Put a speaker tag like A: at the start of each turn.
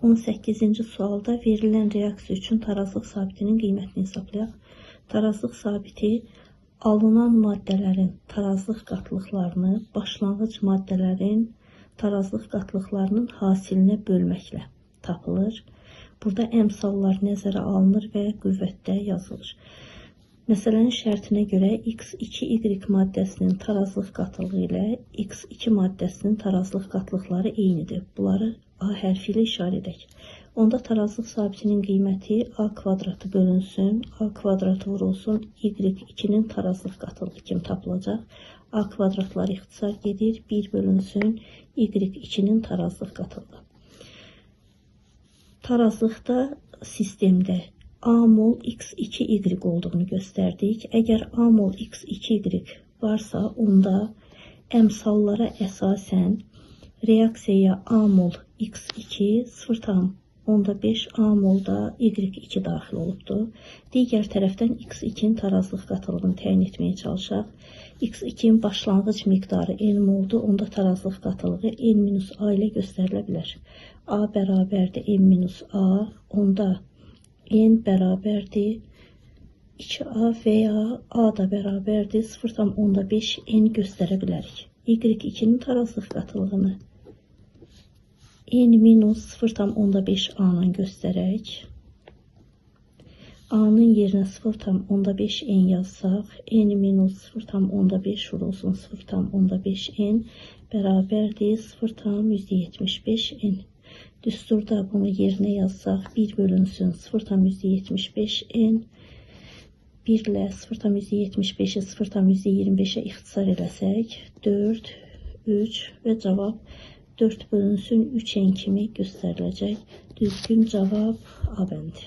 A: 18-ci sualda verilən reaksiya üçün tarazlıq sabitinin qiymətini hesablayaq. Tarazlıq sabiti alınan maddələrin tarazlıq qatlıqlarını başlanğıc maddələrin tarazlıq qatlıqlarının hasilinə bölməklə tapılır. Burada əmsallar nəzərə alınır və qüvvətdə yazılır. Məsələnin şərtinə görə X2Y maddəsinin tarazlıq qatlığı ilə X2 maddəsinin tarazlıq qatlıqları eynidir. Bunları A hərfi ilə işarə edək. Onda tarazlıq sabitinin qiyməti A kvadratı bölünsün, A kvadratı vurulsun, Y2-nin tarazlıq qatlığı kimi tapılacaq. A kvadratlar ixtisar gedir, 1 bölünsün, Y2-nin tarazlıq qatlığı. Tarazlıqda sistemdə A mol X2Y olduğunu göstərdik. Əgər A mol X2Y varsa, onda əmsallara əsasən reaksiyaya A mol X2 0,5 A mol da Y2 daxil olubdur. Digər tərəfdən X2-nin tarazlıq qatılığını təyin etməyə çalışaq. X2-nin başlanğıc miqdarı N moldur, onda tarazlıq qatılığı N-A ilə göstərilə bilər. A bərabərdir N-A, onda N bərabərdir 2A və ya A da bərabərdir 0,5 N göstərə bilərik. Y2-nin tarazlıq qatılığını N-0,5 A-nı göstərək. A-nın yerinə 0,5 N yazsaq, N-0,5 vurulsun 0,5 N bərabərdir 0,75 N. Düsturda bunu yerinə yazsaq, 1 bölünsün 0,75 N. 1 ilə 0,75-i 0,25-ə ixtisar eləsək, 4, 3 və cavab 4 bölünsün 3 N kimi göstəriləcək. Düzgün cavab A bəndi.